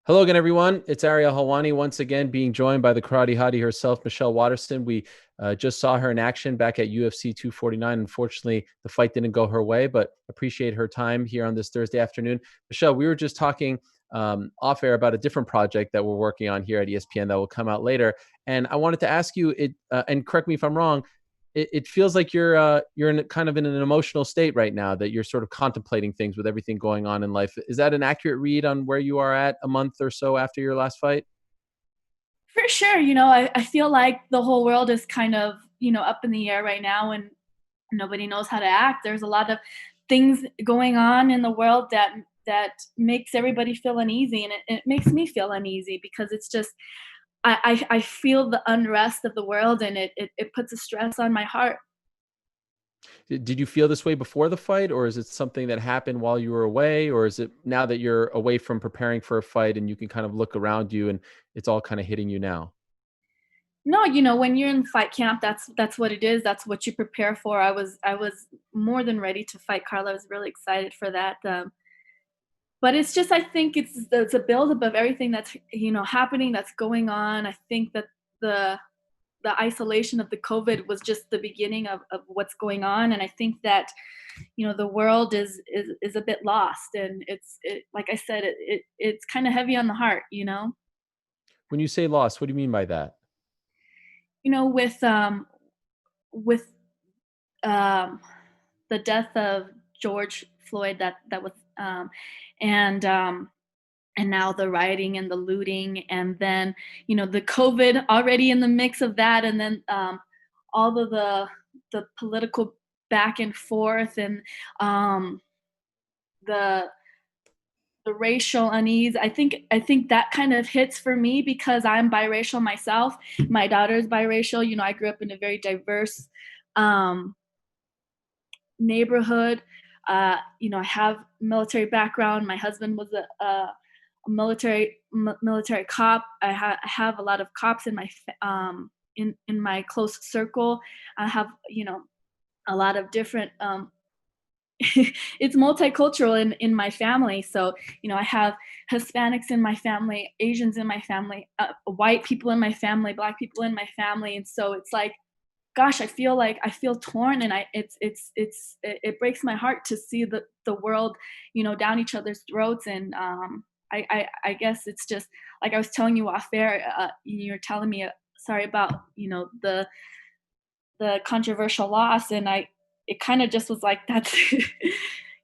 Hello again, everyone. It's Ariel Helwani once again being joined by the karate hottie herself, Michelle Waterson. We just saw her in action back at UFC 249. Unfortunately, the fight didn't go her way, but appreciate her time here on this Thursday afternoon. Michelle, we were just talking off air about a different project that we're working on here at ESPN that will come out later. And I wanted to ask you, and correct me if I'm wrong, it feels like you're in kind of in an emotional state right now, that you're sort of contemplating things with everything going on in life. Is that an accurate read on where you are at a month or so after your last fight? For sure. I feel like the whole world is kind of, up in the air right now and nobody knows how to act. There's a lot of things going on in the world that makes everybody feel uneasy, and it makes me feel uneasy because it's just I feel the unrest of the world, and it puts a stress on my heart. Did you feel this way before the fight, or is it something that happened while you were away, or is it now that you're away from preparing for a fight and you can kind of look around you and it's all kind of hitting you now? No, when you're in fight camp, that's what it is. That's what you prepare for. I was more than ready to fight Carla. I was really excited for that. But it's just, I think it's a buildup of everything that's happening, that's going on. I think that the the isolation of the COVID was just the beginning of what's going on, and I think that the world is a bit lost, and like I said, it's kind of heavy on the heart. When you say lost, what do you mean by that? With um, the death of George Floyd, that was and and now the rioting and the looting, and then the COVID already in the mix of that, and then all of the political back and forth, and um, the the racial unease. I think that kind of hits for me because I'm biracial myself. My daughter's biracial. I grew up in a very diverse um, neighborhood. I have military background. My husband was a military cop. I have a lot of cops in my close circle. I have a lot of different. It's multicultural in my family. So I have Hispanics in my family, Asians in my family, white people in my family, Black people in my family, and so it's like, gosh, I feel torn, and it breaks my heart to see the world, down each other's throats, and I guess it's just like I was telling you off air. You were telling me, sorry about the controversial loss, and it kind of just was like that's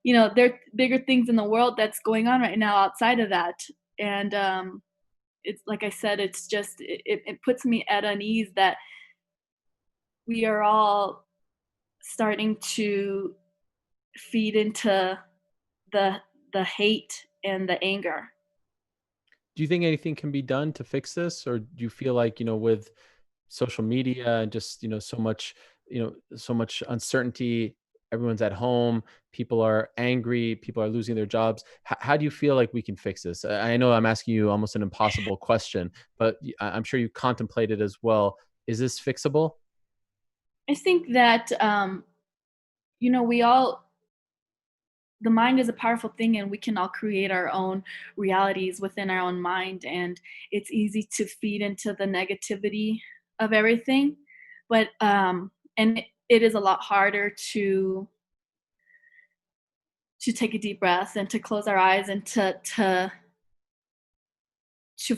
there are bigger things in the world that's going on right now outside of that, and it's like I said, it's just it puts me at unease that we are all starting to feed into the the hate and the anger. Do you think anything can be done to fix this, or do you feel like, with social media and just, so much uncertainty, everyone's at home, people are angry, people are losing their jobs? How do you feel like we can fix this? I know I'm asking you almost an impossible question, but I'm sure you contemplated as well. Is this fixable? I think that we all the mind is a powerful thing, and we can all create our own realities within our own mind, and it's easy to feed into the negativity of everything, but and it is a lot harder to take a deep breath and to close our eyes and to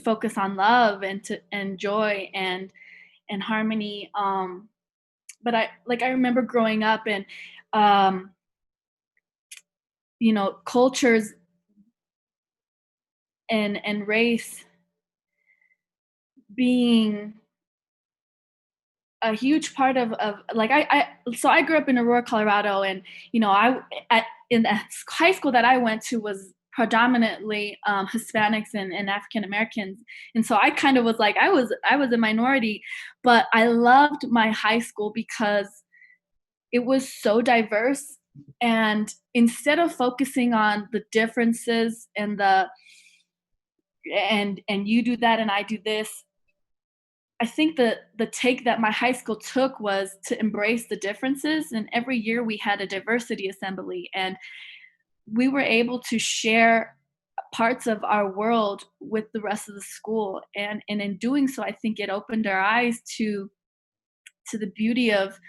focus on love and joy and harmony. But I remember growing up, and um cultures and race being a huge part of like I grew up in Aurora, Colorado, and in the high school that I went to was predominantly Hispanics and African Americans, and so I kind of was like I was a minority, but I loved my high school because it was so diverse, and instead of focusing on the differences and you do that and I do this, I think the take that my high school took was to embrace the differences, and every year we had a diversity assembly, and we were able to share parts of our world with the rest of the school, and in doing so, I think it opened our eyes to the beauty of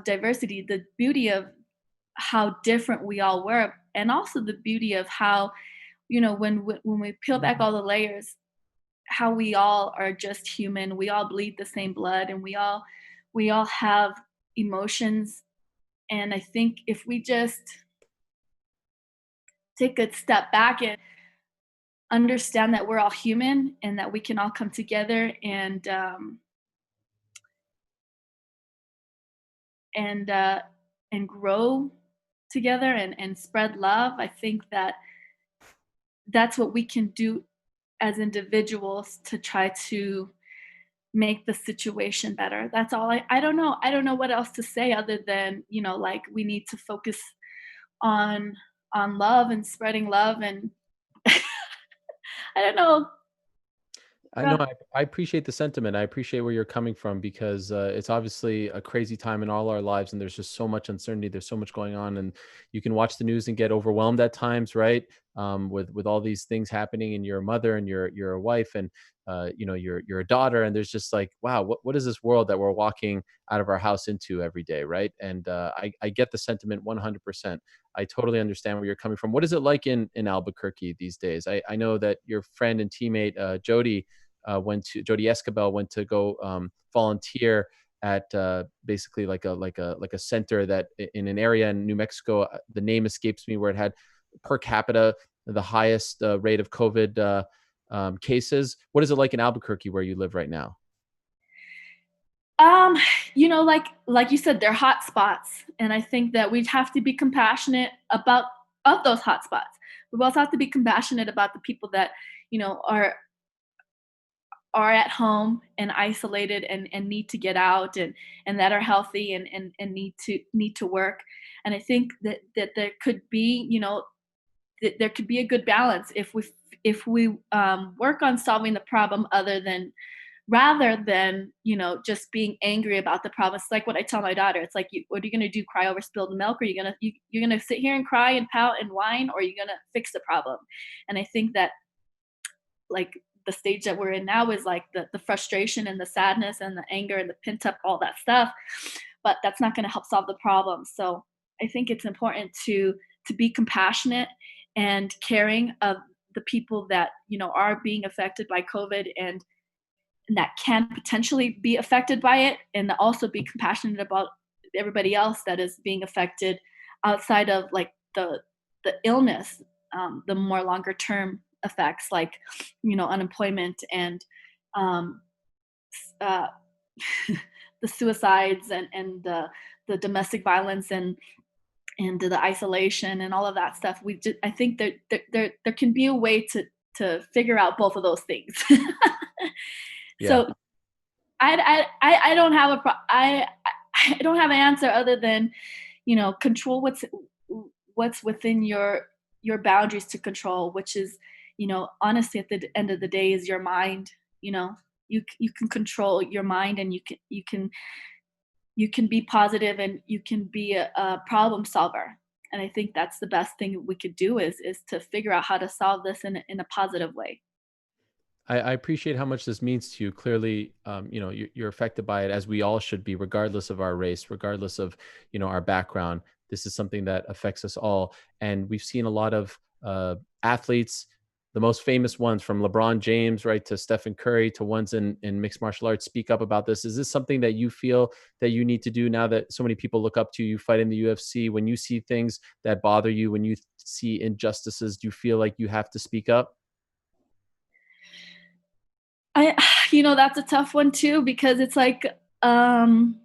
diversity, the beauty of how different we all were, and also the beauty of how, when we peel back all the layers, how we all are just human. We all bleed the same blood, and we all have emotions. And I think if we just take a step back and understand that we're all human and that we can all come together and uh, and grow together and spread love, I think that that's what we can do as individuals to try to make the situation better. That's all. I don't know. I don't know what else to say other than, like, we need to focus on love and spreading love, and I don't know. I know. I appreciate the sentiment. I appreciate where you're coming from because it's obviously a crazy time in all our lives, and there's just so much uncertainty. There's so much going on, and you can watch the news and get overwhelmed at times, right? With all these things happening, and you're a mother, and you're a wife, and you're a daughter, and there's just like, wow, what is this world that we're walking out of our house into every day, right? And I get the sentiment 100%. I totally understand where you're coming from. What is it like in Albuquerque these days? I know that your friend and teammate Jody Escabel went to go volunteer at basically like a center that in an area in New Mexico. The name escapes me, where it had per capita the highest rate of COVID cases. What is it like in Albuquerque, where you live right now? Um, like you said, they're hot spots, and I think that we'd have to be compassionate about of those hot spots. We also have to be compassionate about the people that, you know, are are at home and isolated and need to get out, and that are healthy and need to work. And I think that there could be, there could be a good balance if we work on solving the problem other than rather than, just being angry about the problem. It's like what I tell my daughter. It's like, what are you going to do? Cry over spilled milk? Or you're going to sit here and cry and pout and whine, or are you going to fix the problem? And I think that, like, the stage that we're in now is like the frustration and the sadness and the anger and the pent up, all that stuff, but that's not going to help solve the problem. So I think it's important to be compassionate and caring of the people that, are being affected by COVID, and that can potentially be affected by it, and also be compassionate about everybody else that is being affected outside of, like, the illness, the more longer term effects, like, unemployment and um, uh, the suicides and the domestic violence and the isolation and all of that stuff. I think there can be a way to figure out both of those things. Yeah. So I don't have I don't have an answer other than, control what's within your boundaries to control, which is, honestly, at the end of the day, is your mind. You can control your mind, and you can be positive, and you can be a problem solver. And I think that's the best thing we could do is to figure out how to solve this in a positive way. I appreciate how much this means to you. Clearly, you're affected by it, as we all should be, regardless of our race, regardless of our background. This is something that affects us all, and we've seen a lot of athletes, the most famous ones, from LeBron James, right, to Stephen Curry, to ones in mixed martial arts, speak up about this. Is this something that you feel that you need to do now that so many people look up to you? You fight in the UFC. When you see things that bother you, when you see injustices, do you feel like you have to speak up? I that's a tough one too, because it's like, um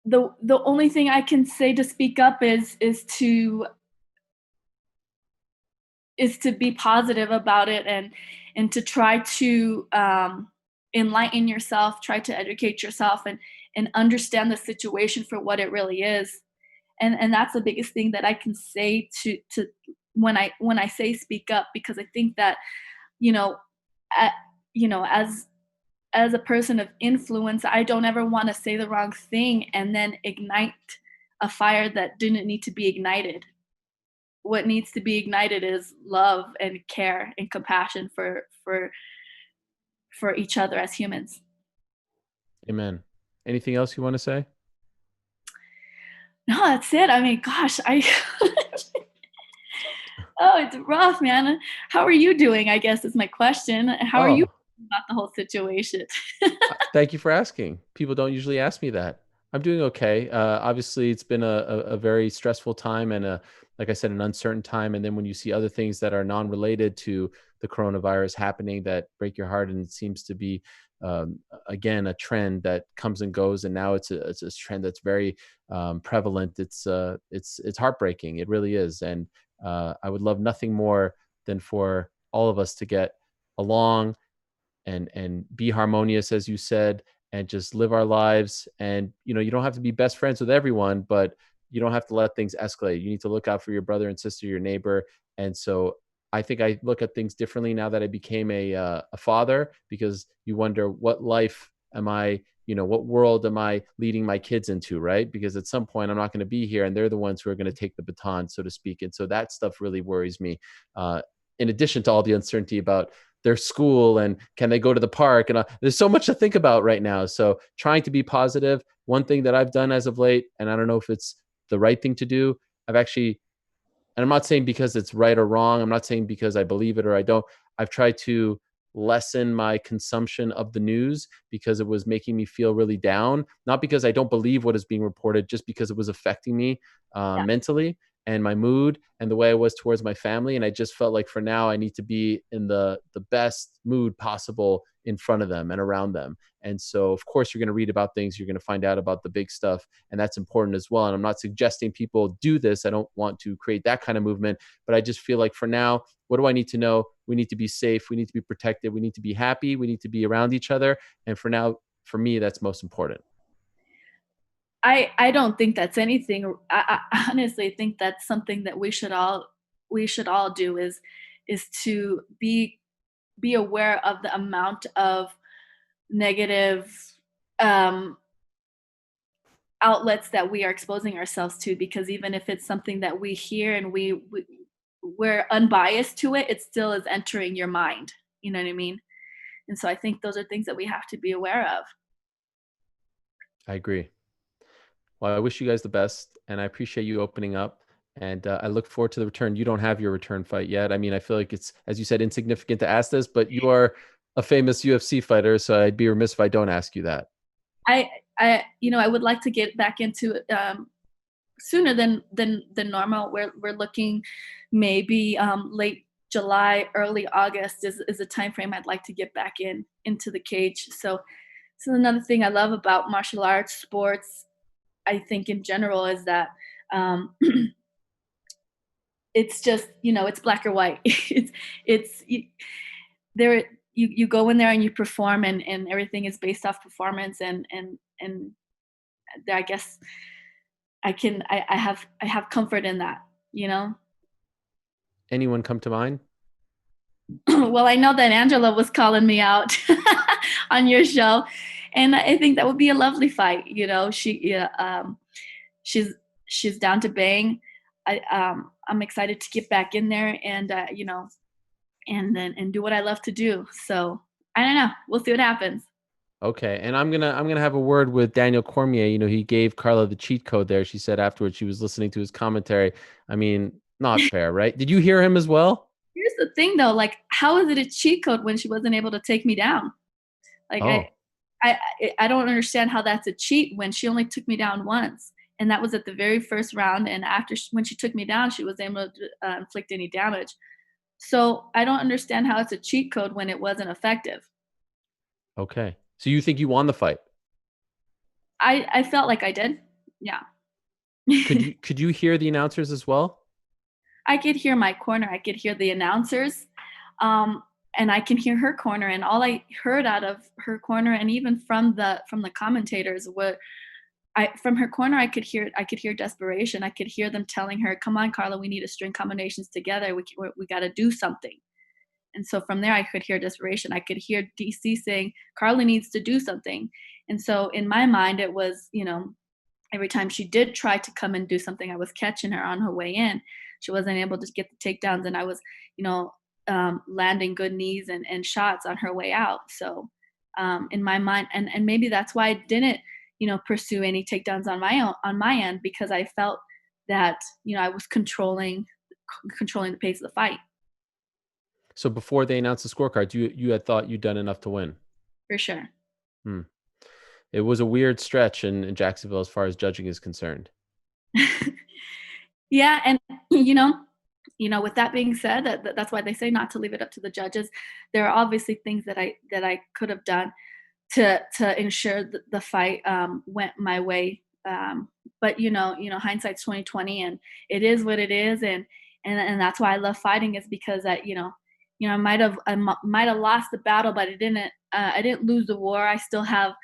the only thing I can say to speak up is to be positive about it, and to try to enlighten yourself, try to educate yourself, and understand the situation for what it really is. And that's the biggest thing that I can say to when I say speak up, because I think that, you know, a as a person of influence, I don't ever want to say the wrong thing and then ignite a fire that didn't need to be ignited. What needs to be ignited is love and care and compassion for each other as humans. Amen. Anything else you want to say? No, that's it. I mean, gosh, I oh, it's rough, man. How are you doing? I guess is my question. How are you Oh, about the whole situation? thank you for asking. People don't usually ask me that. I'm doing okay. Obviously, it's been a very stressful time and like I said, an uncertain time. And then when you see other things that are non-related to the coronavirus happening that break your heart, and it seems to be again a trend that comes and goes, and now it's a trend that's very prevalent. It's heartbreaking. It really is. And I would love nothing more than for all of us to get along and be harmonious, as you said, and just live our lives. And you don't have to be best friends with everyone, but you don't have to let things escalate. You need to look out for your brother and sister, your neighbor. And so I think I look at things differently now that I became a father, because you wonder, what life am I, what world am I leading my kids into, right? Because at some point I'm not going to be here, and they're the ones who are going to take the baton, so to speak. And so that stuff really worries me. In addition to all the uncertainty about their school and can they go to the park, and there's so much to think about right now. So trying to be positive. One thing that I've done as of late, and I don't know if it's the right thing to do, I've actually, and I'm not saying because it's right or wrong, I'm not saying because I believe it or I don't, I've tried to lessen my consumption of the news because it was making me feel really down, not because I don't believe what is being reported, just because it was affecting me Yeah. mentally and my mood and the way I was towards my family. And I just felt like for now I need to be in the best mood possible in front of them and around them. And so of course you're going to read about things, you're going to find out about the big stuff, and that's important as well. And I'm not suggesting people do this. I don't want to create that kind of movement, but I just feel like for now, what do I need to know? We need to be safe, we need to be protected, we need to be happy, we need to be around each other. And for now, for me, that's most important. I don't think that's anything. I honestly think that's something that we should all do is to be aware of the amount of negative um, outlets that we are exposing ourselves to, because even if it's something that we hear and we're unbiased to it, it still is entering your mind. You know what I mean? And so I think those are things that we have to be aware of. I agree. Well, I wish you guys the best, and I appreciate you opening up. And I look forward to the return. You don't have your return fight yet. I mean, I feel like it's, as you said, insignificant to ask this, but you are a famous UFC fighter, so I'd be remiss if I don't ask you that. I I would like to get back into it sooner than normal. We're looking maybe late July, early August is a time frame I'd like to get back into the cage. So this is another thing I love about martial arts sports. I think in general is that um, it's just it's black or white. It's there. You go in there and you perform, and everything is based off performance, and I guess I have comfort in that, you know. Anyone come to mind? Well, I know that Angela was calling me out on your show, and I think that would be a lovely fight. She she's she's down to bang. I'm excited to get back in there and and do what I love to do. So I don't know. We'll see what happens. Okay, and I'm gonna have a word with Daniel Cormier. He gave Carla the cheat code there. She said afterwards she was listening to his commentary. I mean, not fair, right? Did you hear him as well? Here's the thing, though. Like, how is it a cheat code when she wasn't able to take me down? Like, Oh, I don't understand how that's a cheat when she only took me down once, and that was at the very first round. And when she took me down, she was able to inflict any damage. So I don't understand how it's a cheat code when it wasn't effective. okay. So you think you won the fight? I felt like I did. Yeah. Could you hear the announcers as well? I could hear my corner. I could hear the announcers, um, and I can hear her corner. And all I heard out of her corner, and even from the commentators, were from her corner. I could hear desperation. I could hear them telling her, "Come on, Carla, we need to string combinations together. We got to do something." And so from there, I could hear desperation. I could hear DC saying, "Carla needs to do something." And so in my mind, it was, every time she did try to come and do something, I was catching her on her way in. She wasn't able to get the takedowns, and I was, landing good knees and shots on her way out. So in my mind, and maybe that's why I didn't, pursue any takedowns on my end, because I felt that I was controlling the pace of the fight So before they announced the scorecards, you had thought you'd done enough to win. for sure. Hmm. It was a weird stretch in Jacksonville as far as judging is concerned. Yeah, and with that being said, that's why they say not to leave it up to the judges. There are obviously things that I could have done to ensure that the fight went my way. But hindsight's 2020, and it is what it is, and that's why I love fighting, is because I might have lost the battle, but I didn't lose the war. I still have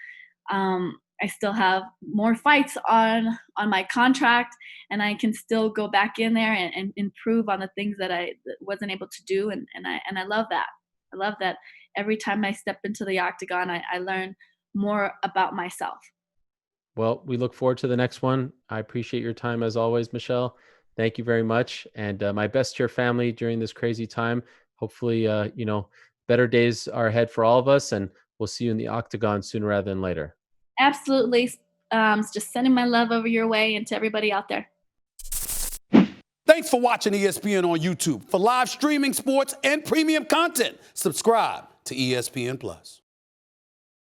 more fights on my contract, and I can still go back in there and improve on the things that I wasn't able to do, and I love that. I love that every time I step into the octagon, I learn more about myself. Well, we look forward to the next one. I appreciate your time as always, Michelle. Thank you very much. And my best to your family during this crazy time. Hopefully, better days are ahead for all of us, and we'll see you in the octagon sooner rather than later. Absolutely. Just sending my love over your way and to everybody out there. Thanks for watching ESPN on YouTube. For live streaming, sports, and premium content, subscribe to ESPN Plus.